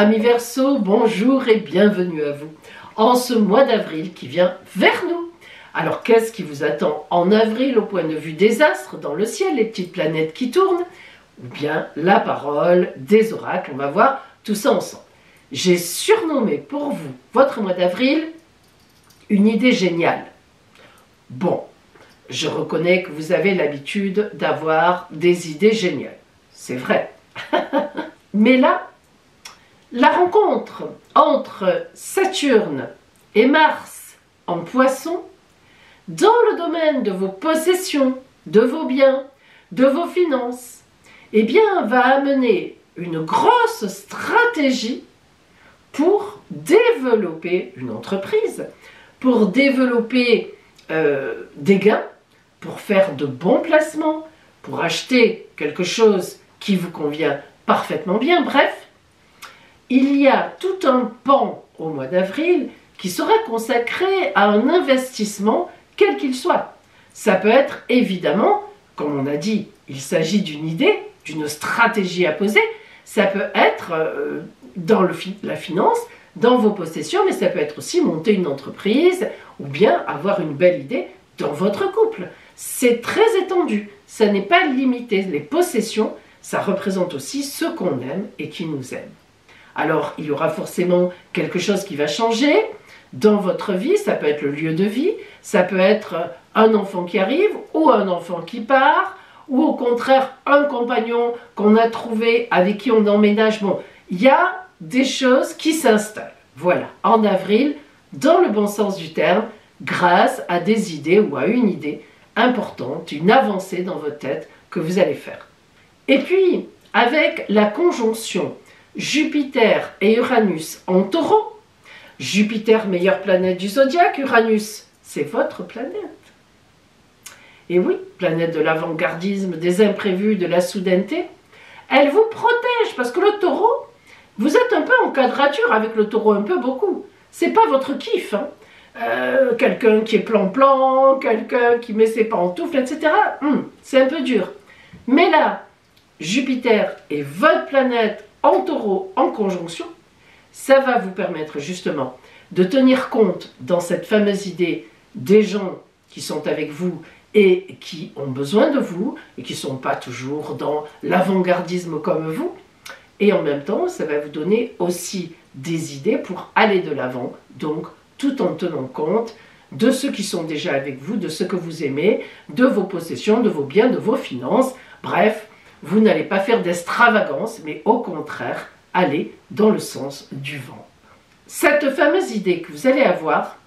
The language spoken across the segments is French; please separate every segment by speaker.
Speaker 1: Amis Verseaux, bonjour et bienvenue à vous en ce mois d'avril qui vient vers nous. Alors qu'est-ce qui vous attend en avril au point de vue des astres dans le ciel, les petites planètes qui tournent, ou bien la parole des oracles? On va voir tout ça ensemble. J'ai surnommé pour vous votre mois d'avril une idée géniale. Bon, je reconnais que vous avez l'habitude d'avoir des idées géniales, c'est vrai. Mais là, la rencontre entre Saturne et Mars en Poisson, dans le domaine de vos possessions, de vos biens, de vos finances, eh bien, va amener une grosse stratégie pour développer une entreprise, pour développer des gains, pour faire de bons placements, pour acheter quelque chose qui vous convient parfaitement bien. Bref, il y a tout un pan au mois d'avril qui sera consacré à un investissement quel qu'il soit. Ça peut être évidemment, comme on a dit, il s'agit d'une idée, d'une stratégie à poser. Ça peut être dans la finance, dans vos possessions, mais ça peut être aussi monter une entreprise ou bien avoir une belle idée dans votre couple. C'est très étendu, ça n'est pas limité. Les possessions, ça représente aussi ce qu'on aime et qui nous aime. Alors, il y aura forcément quelque chose qui va changer dans votre vie. Ça peut être le lieu de vie, ça peut être un enfant qui arrive ou un enfant qui part, ou au contraire, un compagnon qu'on a trouvé, avec qui on emménage. Bon, il y a des choses qui s'installent. Voilà, en avril, dans le bon sens du terme, grâce à des idées ou à une idée importante, une avancée dans votre tête que vous allez faire. Et puis, avec la conjonction Jupiter et Uranus en Taureau, Jupiter, meilleure planète du zodiaque, Uranus, c'est votre planète. Et oui, planète de l'avant-gardisme, des imprévus, de la soudaineté, elle vous protège parce que le Taureau, vous êtes un peu en quadrature avec le Taureau, un peu beaucoup. C'est pas votre kiff, hein. Quelqu'un qui est plan-plan, quelqu'un qui met ses pantoufles, etc. C'est un peu dur. Mais là, Jupiter est votre planète en Taureau en conjonction, ça va vous permettre justement de tenir compte dans cette fameuse idée des gens qui sont avec vous et qui ont besoin de vous et qui ne sont pas toujours dans l'avant-gardisme comme vous. Et en même temps, ça va vous donner aussi des idées pour aller de l'avant, donc tout en tenant compte de ceux qui sont déjà avec vous, de ce que vous aimez, de vos possessions, de vos biens, de vos finances. Bref, vous n'allez pas faire d'extravagance, mais au contraire, aller dans le sens du vent. Cette fameuse idée que vous allez avoir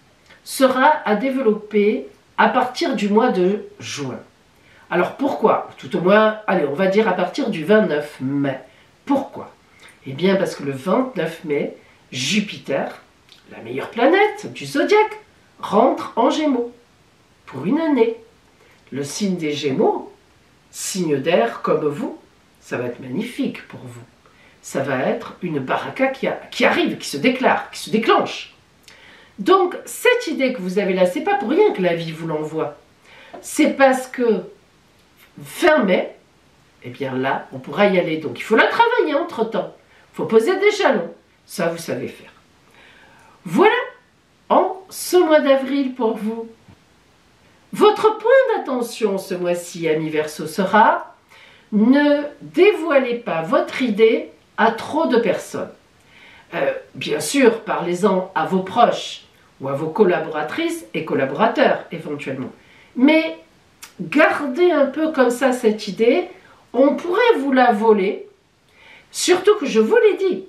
Speaker 1: sera à développer à partir du mois de juin. Alors pourquoi? Tout au moins, allez, on va dire à partir du 29 mai. Pourquoi? Eh bien parce que le 29 mai, Jupiter, la meilleure planète du zodiaque, rentre en Gémeaux pour une année. Le signe des Gémeaux, signe d'air comme vous, ça va être magnifique pour vous. Ça va être une baraka qui arrive, qui se déclare, qui se déclenche. Donc, cette idée que vous avez là, c'est pas pour rien que la vie vous l'envoie. C'est parce que fin mai, eh bien là, on pourra y aller. Donc, il faut la travailler entre-temps. Il faut poser des jalons. Ça, vous savez faire. Voilà, en ce mois d'avril pour vous. Votre point d'attention ce mois-ci, amis Verseaux, sera ne dévoilez pas votre idée à trop de personnes. Bien sûr, parlez-en à vos proches ou à vos collaboratrices et collaborateurs éventuellement. Mais gardez un peu comme ça cette idée, on pourrait vous la voler, surtout que je vous l'ai dit,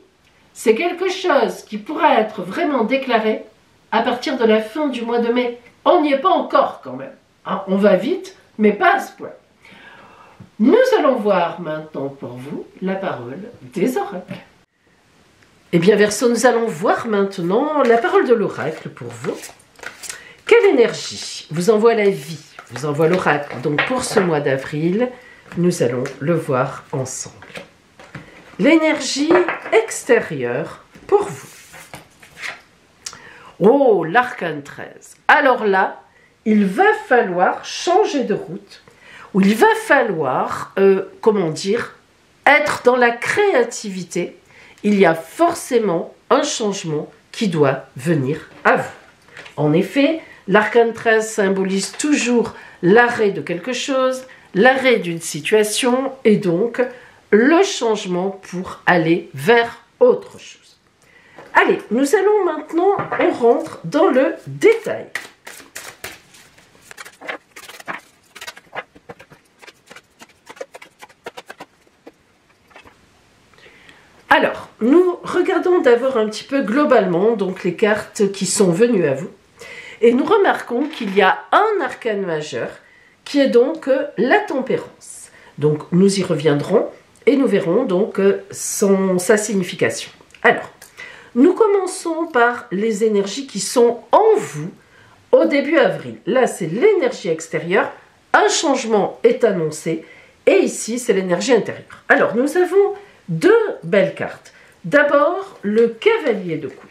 Speaker 1: c'est quelque chose qui pourra être vraiment déclaré à partir de la fin du mois de mai. On n'y est pas encore quand même. Hein, on va vite, mais pas à ce point. Nous allons voir maintenant pour vous la parole des oracles. Eh bien Verseaux, nous allons voir maintenant la parole de l'oracle pour vous. Quelle énergie vous envoie la vie, vous envoie l'oracle? Donc pour ce mois d'avril, nous allons le voir ensemble. L'énergie extérieure pour vous. Oh, l'arcane 13. Alors là, il va falloir changer de route, ou il va falloir, comment dire, être dans la créativité il y a forcément un changement qui doit venir à vous. En effet, l'arcane 13 symbolise toujours l'arrêt de quelque chose, l'arrêt d'une situation et donc le changement pour aller vers autre chose. Allez, nous allons maintenant, on rentre dans le détail. Alors, nous regardons d'abord un petit peu globalement donc les cartes qui sont venues à vous. Et nous remarquons qu'il y a un arcane majeur qui est donc la tempérance. Donc, nous y reviendrons et nous verrons donc sa signification. Alors, nous commençons par les énergies qui sont en vous au début avril. Là, c'est l'énergie extérieure. Un changement est annoncé. Et ici, c'est l'énergie intérieure. Alors, nous avons deux belles cartes. D'abord, le cavalier de coupe.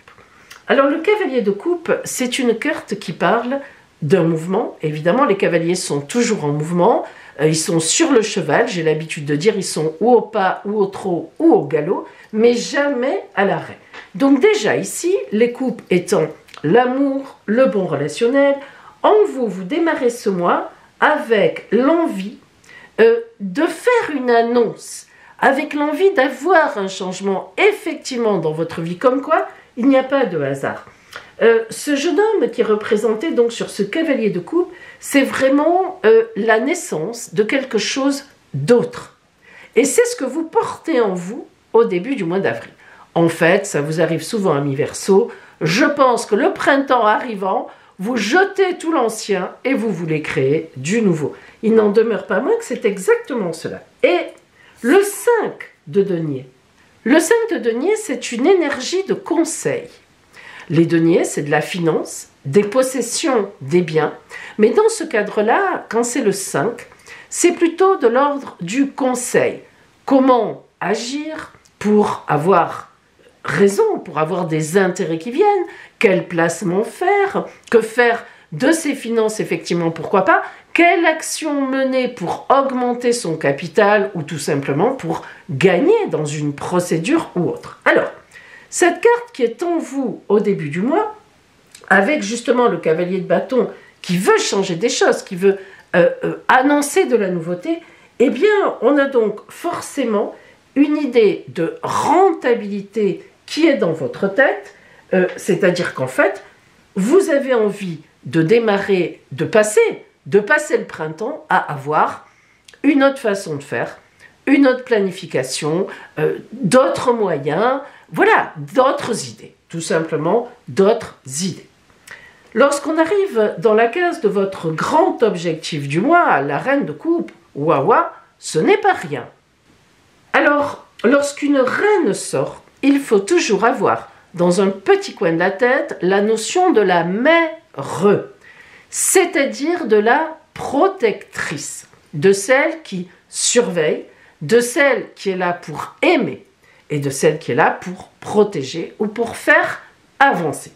Speaker 1: Alors, le cavalier de coupe, c'est une carte qui parle d'un mouvement. Évidemment, les cavaliers sont toujours en mouvement. Ils sont sur le cheval. J'ai l'habitude de dire ils sont ou au pas, ou au trot, ou au galop, mais jamais à l'arrêt. Donc déjà, ici, les coupes étant l'amour, le bon relationnel, en vous, vous démarrez ce mois avec l'envie de faire une annonce, avec l'envie d'avoir un changement effectivement dans votre vie, comme quoi il n'y a pas de hasard. Ce jeune homme qui est représenté donc sur ce cavalier de coupe, c'est vraiment la naissance de quelque chose d'autre. Et c'est ce que vous portez en vous au début du mois d'avril. En fait, ça vous arrive souvent à mi-verseau. Je pense que le printemps arrivant, vous jetez tout l'ancien et vous voulez créer du nouveau. Il n'en demeure pas moins que c'est exactement cela. Et le 5 de denier. Le 5 de denier, c'est une énergie de conseil. Les deniers, c'est de la finance, des possessions, des biens. Mais dans ce cadre-là, quand c'est le 5, c'est plutôt de l'ordre du conseil. Comment agir pour avoir raison, pour avoir des intérêts qui viennent, quel placement faire, que faire de ses finances, effectivement, pourquoi pas, quelle action mener pour augmenter son capital ou tout simplement pour gagner dans une procédure ou autre. Alors, cette carte qui est en vous au début du mois, avec justement le cavalier de bâton qui veut changer des choses, qui veut annoncer de la nouveauté, eh bien, on a donc forcément une idée de rentabilité qui est dans votre tête, c'est-à-dire qu'en fait, vous avez envie de démarrer, de passer le printemps à avoir une autre façon de faire, une autre planification, d'autres moyens, voilà, d'autres idées, tout simplement d'autres idées. Lorsqu'on arrive dans la case de votre grand objectif du mois, la reine de coupe, waouh, ce n'est pas rien. Alors, lorsqu'une reine sort, il faut toujours avoir dans un petit coin de la tête la notion de la mère, c'est-à-dire de la protectrice, de celle qui surveille, de celle qui est là pour aimer et de celle qui est là pour protéger ou pour faire avancer.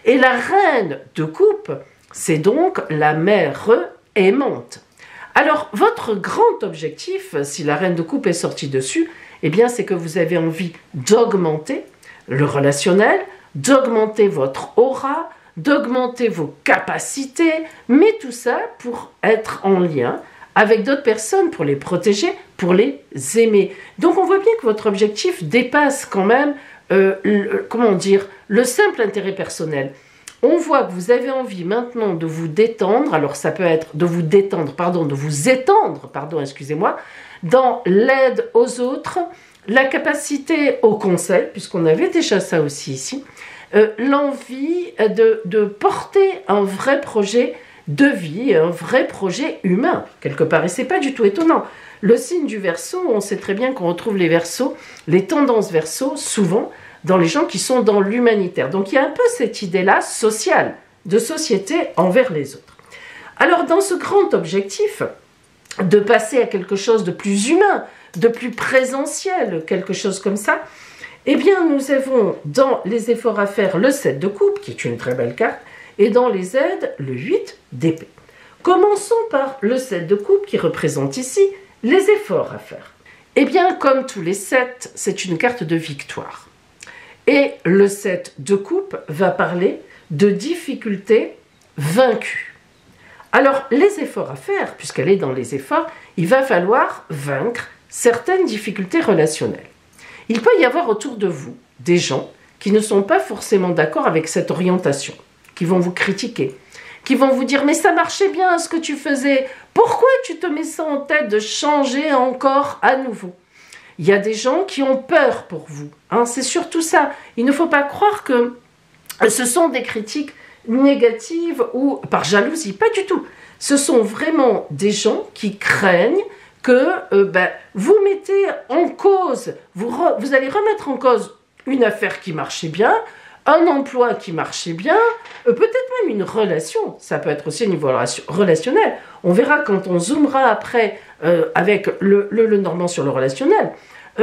Speaker 1: Et la reine de coupe, c'est donc la mère aimante. Alors, votre grand objectif, si la reine de coupe est sortie dessus, eh bien, c'est que vous avez envie d'augmenter le relationnel, d'augmenter votre aura, d'augmenter vos capacités, mais tout ça pour être en lien avec d'autres personnes, pour les protéger, pour les aimer. Donc, on voit bien que votre objectif dépasse quand même, le simple intérêt personnel. On voit que vous avez envie maintenant de vous détendre, alors ça peut être de vous étendre, excusez-moi, dans l'aide aux autres, la capacité au conseil, puisqu'on avait déjà ça aussi ici, l'envie de porter un vrai projet de vie, un vrai projet humain, quelque part, et c'est pas du tout étonnant. Le signe du Verseau, on sait très bien qu'on retrouve les Verseaux, les tendances Verseau, souvent, dans les gens qui sont dans l'humanitaire. Donc il y a un peu cette idée-là sociale, de société envers les autres. Alors dans ce grand objectif, de passer à quelque chose de plus humain, de plus présentiel, quelque chose comme ça, eh bien nous avons dans les efforts à faire le 7 de coupe, qui est une très belle carte, et dans les aides, le 8 d'épée. Commençons par le 7 de coupe qui représente ici les efforts à faire. Eh bien, comme tous les 7, c'est une carte de victoire. Et le 7 de coupe va parler de difficultés vaincues. Alors, les efforts à faire, puisqu'elle est dans les efforts, il va falloir vaincre certaines difficultés relationnelles. Il peut y avoir autour de vous des gens qui ne sont pas forcément d'accord avec cette orientation, qui vont vous critiquer, qui vont vous dire « mais ça marchait bien ce que tu faisais, pourquoi tu te mets ça en tête de changer encore à nouveau ?» Il y a des gens qui ont peur pour vous, hein, c'est surtout ça. Il ne faut pas croire que ce sont des critiques négatives ou par jalousie, pas du tout. Ce sont vraiment des gens qui craignent que vous mettez en cause, vous allez remettre en cause une affaire qui marchait bien, un emploi qui marchait bien, peut-être même une relation, ça peut être aussi au niveau relationnel. On verra quand on zoomera après avec le Normand sur le relationnel.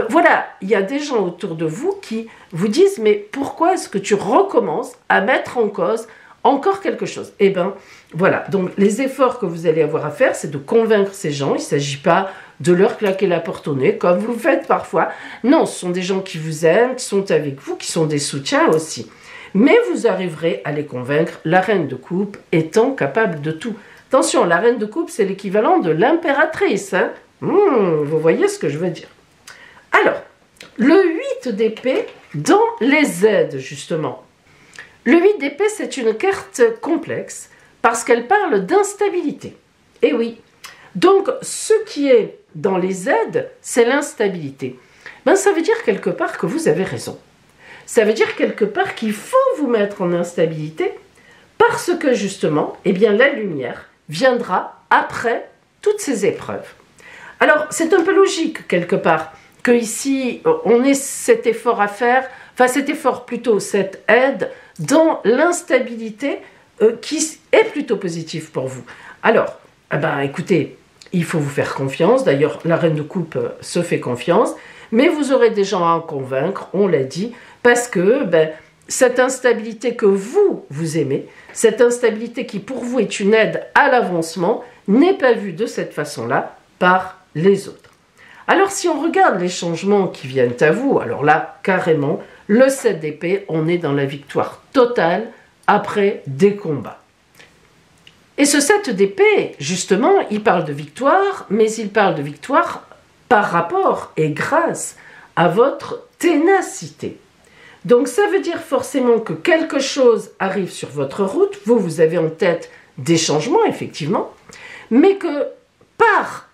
Speaker 1: Voilà, il y a des gens autour de vous qui vous disent « mais pourquoi est-ce que tu recommences à mettre en cause encore quelque chose ?» Eh bien, voilà, donc les efforts que vous allez avoir à faire, c'est de convaincre ces gens. Il ne s'agit pas de leur claquer la porte au nez, comme vous le faites parfois. Non, ce sont des gens qui vous aiment, qui sont avec vous, qui sont des soutiens aussi. Mais vous arriverez à les convaincre, la reine de coupe étant capable de tout. Attention, la reine de coupe, c'est l'équivalent de l'impératrice. Hein. Vous voyez ce que je veux dire. Alors, le 8 d'épée dans les aides, justement. Le 8 d'épée, c'est une carte complexe parce qu'elle parle d'instabilité. Et oui, donc ce qui est dans les aides, c'est l'instabilité. Ben, ça veut dire quelque part que vous avez raison. Ça veut dire quelque part qu'il faut vous mettre en instabilité parce que justement, eh bien, la lumière viendra après toutes ces épreuves. Alors, c'est un peu logique quelque part que ici on ait cet effort à faire, enfin cet effort plutôt, cette aide dans l'instabilité qui est plutôt positive pour vous. Alors, écoutez, il faut vous faire confiance, d'ailleurs la reine de coupe se fait confiance, mais vous aurez des gens à en convaincre, on l'a dit, parce que cette instabilité que vous aimez, cette instabilité qui pour vous est une aide à l'avancement, n'est pas vue de cette façon-là par les autres. Alors si on regarde les changements qui viennent à vous, alors là, carrément, le 7 d'épée, on est dans la victoire totale après des combats. Et ce 7 d'épée, justement, il parle de victoire, mais il parle de victoire par rapport et grâce à votre ténacité. Donc ça veut dire forcément que quelque chose arrive sur votre route, vous avez en tête des changements, effectivement, mais que par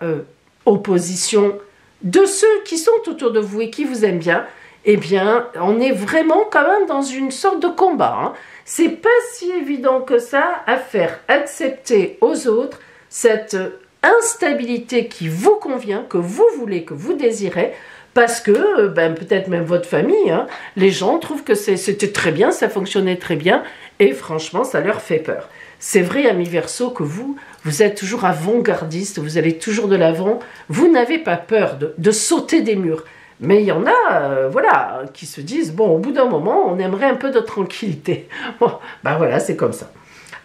Speaker 1: opposition de ceux qui sont autour de vous et qui vous aiment bien, eh bien, on est vraiment quand même dans une sorte de combat. Hein. C'est pas si évident que ça à faire accepter aux autres cette instabilité qui vous convient, que vous voulez, que vous désirez, parce que peut-être même votre famille, hein, les gens trouvent que c'était très bien, ça fonctionnait très bien, et franchement, ça leur fait peur. C'est vrai, amis Verseau, que vous êtes toujours avant-gardiste, vous allez toujours de l'avant, vous n'avez pas peur de sauter des murs. Mais il y en a, voilà, qui se disent, bon, au bout d'un moment, on aimerait un peu de tranquillité. Bon, voilà, c'est comme ça.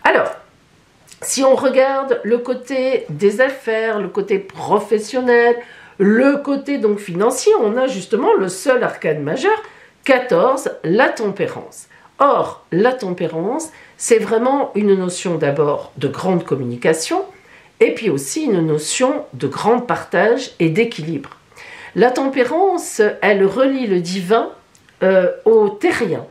Speaker 1: Alors, si on regarde le côté des affaires, le côté professionnel, le côté donc financier, on a justement le seul arcane majeur, 14, la tempérance. Or, la tempérance, c'est vraiment une notion d'abord de grande communication et puis aussi une notion de grand partage et d'équilibre. La tempérance, elle relie le divin au terrien.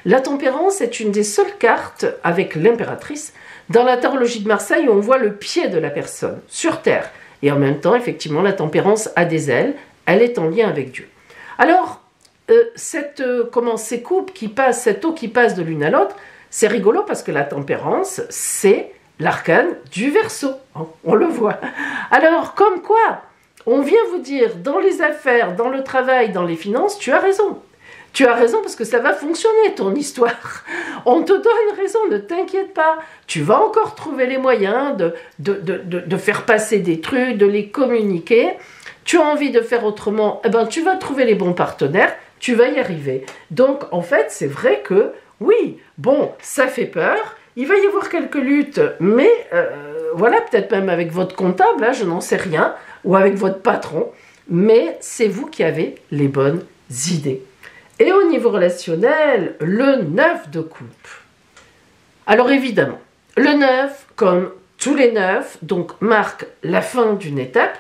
Speaker 1: La tempérance est une des seules cartes, avec l'impératrice, dans la tarologie de Marseille où on voit le pied de la personne sur terre. Et en même temps, effectivement, la tempérance a des ailes, elle est en lien avec Dieu. Alors, ces coupes qui passent, cette eau qui passe de l'une à l'autre, c'est rigolo parce que la tempérance, c'est l'arcane du Verseau, hein, on le voit. Alors, comme quoi, on vient vous dire, dans les affaires, dans le travail, dans les finances, tu as raison. Tu as raison parce que ça va fonctionner ton histoire. On te donne raison, ne t'inquiète pas. Tu vas encore trouver les moyens de faire passer des trucs, de les communiquer. Tu as envie de faire autrement, eh ben, tu vas trouver les bons partenaires, tu vas y arriver. Donc en fait, c'est vrai que oui, bon, ça fait peur. Il va y avoir quelques luttes, mais voilà, peut-être même avec votre comptable, là, je n'en sais rien, ou avec votre patron. mais c'est vous qui avez les bonnes idées. Et au niveau relationnel, le 9 de coupe. Alors évidemment, le 9, comme tous les 9, donc marque la fin d'une étape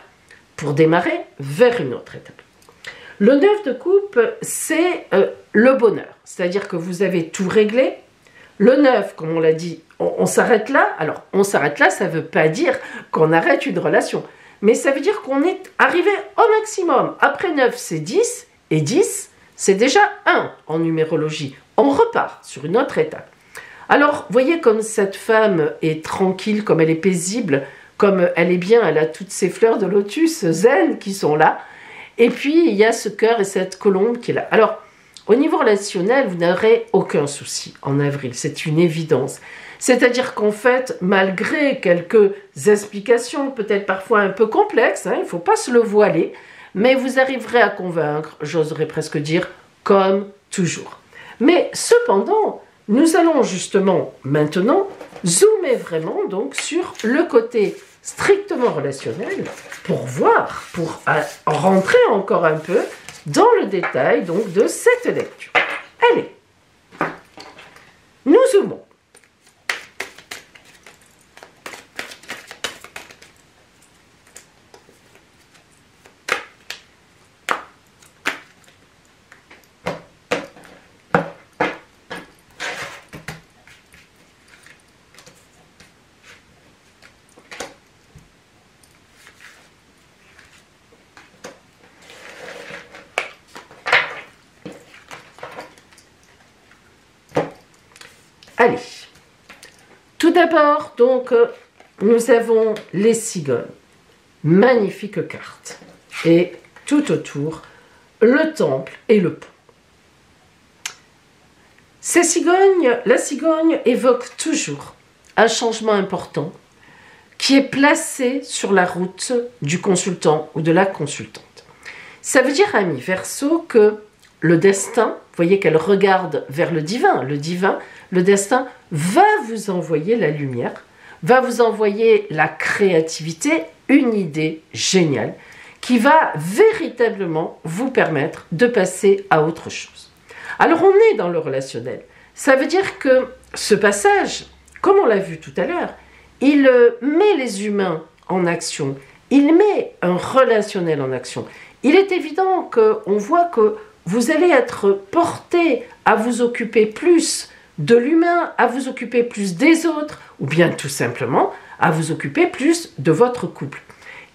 Speaker 1: pour démarrer vers une autre étape. Le 9 de coupe, c'est le bonheur, c'est-à-dire que vous avez tout réglé. Le 9, comme on l'a dit, on s'arrête là. Alors, on s'arrête là, ça ne veut pas dire qu'on arrête une relation, mais ça veut dire qu'on est arrivé au maximum. Après 9, c'est 10, et 10, c'est déjà 1 en numérologie. On repart sur une autre étape. Alors, voyez comme cette femme est tranquille, comme elle est paisible, comme elle est bien, elle a toutes ces fleurs de lotus zen qui sont là. Et puis, il y a ce cœur et cette colombe qui est là. Alors, au niveau relationnel, vous n'aurez aucun souci en avril, c'est une évidence. C'est-à-dire qu'en fait, malgré quelques explications, peut-être parfois un peu complexes, il ne faut pas se le voiler, mais vous arriverez à convaincre, j'oserais presque dire, comme toujours. Mais cependant, nous allons justement maintenant zoomer vraiment donc sur le côté strictement relationnel pour voir, pour rentrer encore un peu dans le détail donc de cette lecture. Allez, nous zoomons. Allez, tout d'abord, donc, nous avons les cigognes. Magnifique carte. Et tout autour, le temple et le pont. Ces cigognes, la cigogne évoque toujours un changement important qui est placé sur la route du consultant ou de la consultante. Ça veut dire, amis Verseau, que le destin, vous voyez qu'elle regarde vers le divin, le destin va vous envoyer la lumière, va vous envoyer la créativité, une idée géniale qui va véritablement vous permettre de passer à autre chose. Alors on est dans le relationnel. Ça veut dire que ce passage, comme on l'a vu tout à l'heure, il met les humains en action, il met un relationnel en action. Il est évident qu'on voit que vous allez être porté à vous occuper plus de l'humain, à vous occuper plus des autres, ou bien tout simplement à vous occuper plus de votre couple.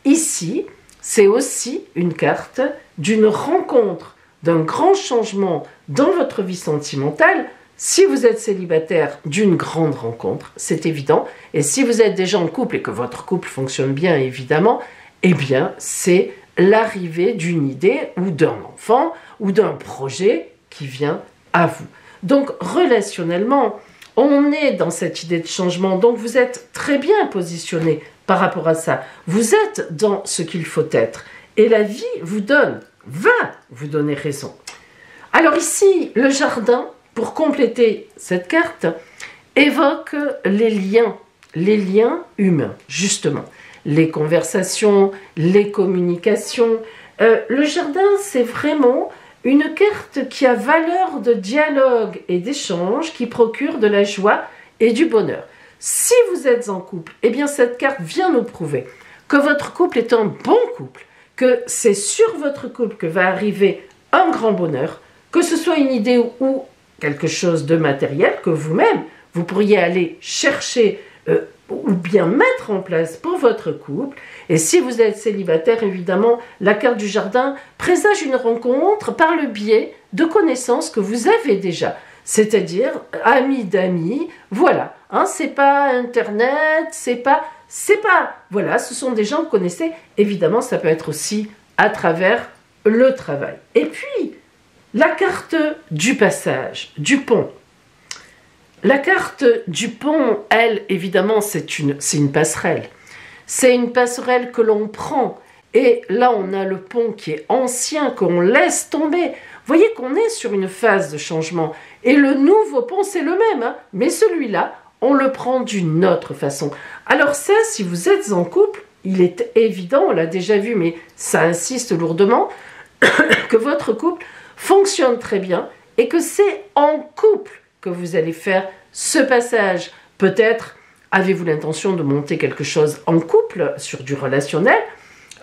Speaker 1: Ici, c'est aussi une carte d'une rencontre, d'un grand changement dans votre vie sentimentale. Si vous êtes célibataire, d'une grande rencontre, c'est évident. Et si vous êtes déjà en couple et que votre couple fonctionne bien, évidemment, eh bien, c'est l'arrivée d'une idée ou d'un enfant ou d'un projet qui vient à vous. Donc, relationnellement, on est dans cette idée de changement. Donc, vous êtes très bien positionné par rapport à ça. Vous êtes dans ce qu'il faut être. Et la vie va vous donner raison. Alors ici, le jardin, pour compléter cette carte, évoque les liens humains, justement. Les conversations, les communications. Le jardin, c'est vraiment une carte qui a valeur de dialogue et d'échange, qui procure de la joie et du bonheur. Si vous êtes en couple, eh bien cette carte vient nous prouver que votre couple est un bon couple, que c'est sur votre couple que va arriver un grand bonheur, que ce soit une idée ou quelque chose de matériel que vous-même, vous pourriez aller chercher ou bien mettre en place pour votre couple. Et si vous êtes célibataire, évidemment, la carte du jardin présage une rencontre par le biais de connaissances que vous avez déjà. C'est-à-dire amis d'amis, voilà. C'est pas Internet, c'est pas, voilà, ce sont des gens que vous connaissez. Évidemment, ça peut être aussi à travers le travail. Et puis, la carte du passage, du pont. La carte du pont, elle, évidemment, c'est une passerelle. C'est une passerelle que l'on prend. Et là, on a le pont qui est ancien, qu'on laisse tomber. Vous voyez qu'on est sur une phase de changement. Et le nouveau pont, c'est le même. Mais celui-là, on le prend d'une autre façon. Alors ça, si vous êtes en couple, il est évident, on l'a déjà vu, mais ça insiste lourdement, que votre couple fonctionne très bien et que c'est en couple que vous allez faire ce passage. Peut-être avez-vous l'intention de monter quelque chose en couple, sur du relationnel,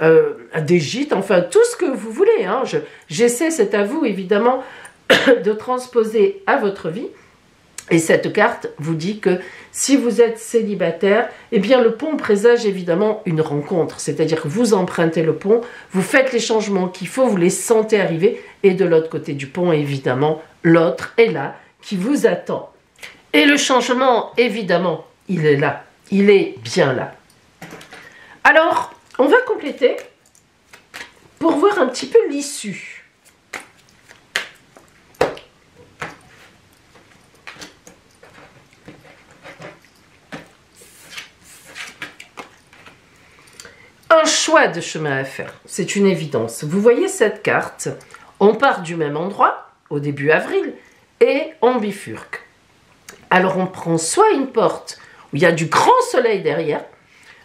Speaker 1: des gîtes, enfin tout ce que vous voulez. Hein. J'essaie, c'est à vous évidemment, de transposer à votre vie. Et cette carte vous dit que si vous êtes célibataire, eh bien le pont présage évidemment une rencontre. C'est-à-dire que vous empruntez le pont, vous faites les changements qu'il faut, vous les sentez arriver. Et de l'autre côté du pont, évidemment, l'autre est là, qui vous attend. Et le changement, évidemment, il est là. Il est bien là. Alors, on va compléter pour voir un petit peu l'issue. Un choix de chemin à faire, c'est une évidence. Vous voyez cette carte, on part du même endroit, au début avril, et on bifurque. Alors on prend soit une porte où il y a du grand soleil derrière,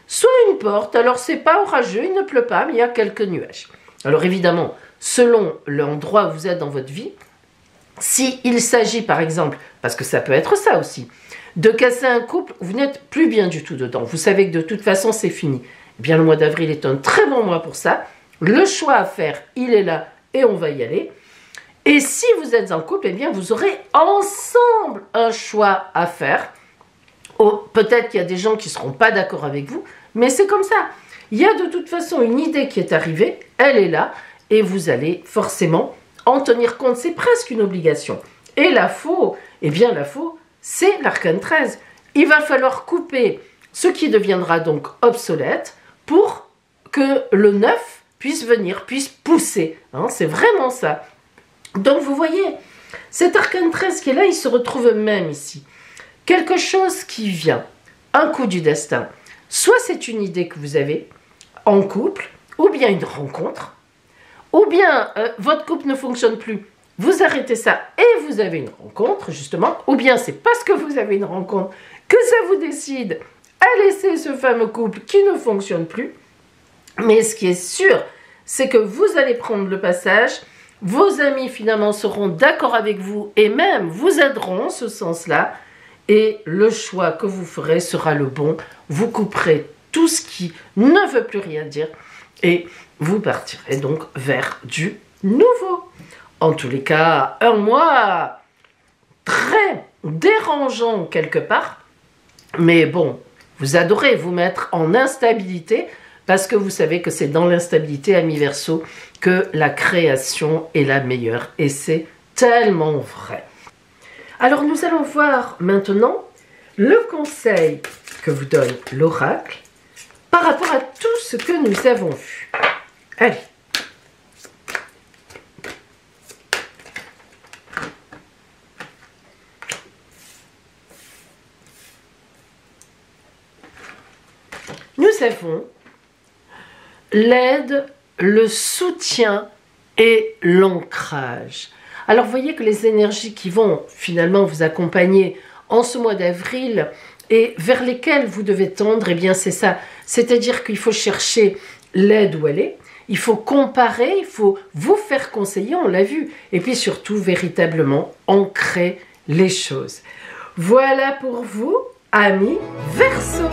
Speaker 1: soit une porte, alors c'est pas orageux, il ne pleut pas, mais il y a quelques nuages. Alors évidemment, selon l'endroit où vous êtes dans votre vie, s'il s'agit par exemple, parce que ça peut être ça aussi, de casser un couple où vous n'êtes plus bien du tout dedans, vous savez que de toute façon c'est fini, eh bien le mois d'avril est un très bon mois pour ça, le choix à faire, il est là et on va y aller. Et si vous êtes en couple, eh bien vous aurez ensemble un choix à faire. Oh, peut-être qu'il y a des gens qui ne seront pas d'accord avec vous, mais c'est comme ça. Il y a de toute façon une idée qui est arrivée, elle est là, et vous allez forcément en tenir compte, c'est presque une obligation. Et la faux, eh bien la faux, c'est l'arcane 13. Il va falloir couper ce qui deviendra donc obsolète pour que le neuf puisse venir, puisse pousser. Hein, c'est vraiment ça. Donc vous voyez, cet arcane 13 qui est là, il se retrouve même ici. Quelque chose qui vient, un coup du destin. Soit c'est une idée que vous avez en couple, ou bien une rencontre, ou bien votre couple ne fonctionne plus. Vous arrêtez ça et vous avez une rencontre, justement, ou bien c'est parce que vous avez une rencontre que ça vous décide à laisser ce fameux couple qui ne fonctionne plus. Mais ce qui est sûr, c'est que vous allez prendre le passage, vos amis finalement seront d'accord avec vous et même vous aideront en ce sens-là, et le choix que vous ferez sera le bon. Vous couperez tout ce qui ne veut plus rien dire et vous partirez donc vers du nouveau. En tous les cas, un mois très dérangeant quelque part, mais bon, vous adorez vous mettre en instabilité parce que vous savez que c'est dans l'instabilité, amis Verseau, que la création est la meilleure. Et c'est tellement vrai. Alors nous allons voir maintenant le conseil que vous donne l'oracle par rapport à tout ce que nous avons vu. Allez. Nous avons l'aide, le soutien et l'ancrage. Alors, vous voyez que les énergies qui vont finalement vous accompagner en ce mois d'avril et vers lesquelles vous devez tendre, eh bien, c'est ça. C'est-à-dire qu'il faut chercher l'aide où elle est, il faut comparer, il faut vous faire conseiller, on l'a vu, et puis surtout, véritablement, ancrer les choses. Voilà pour vous, amis Verseau.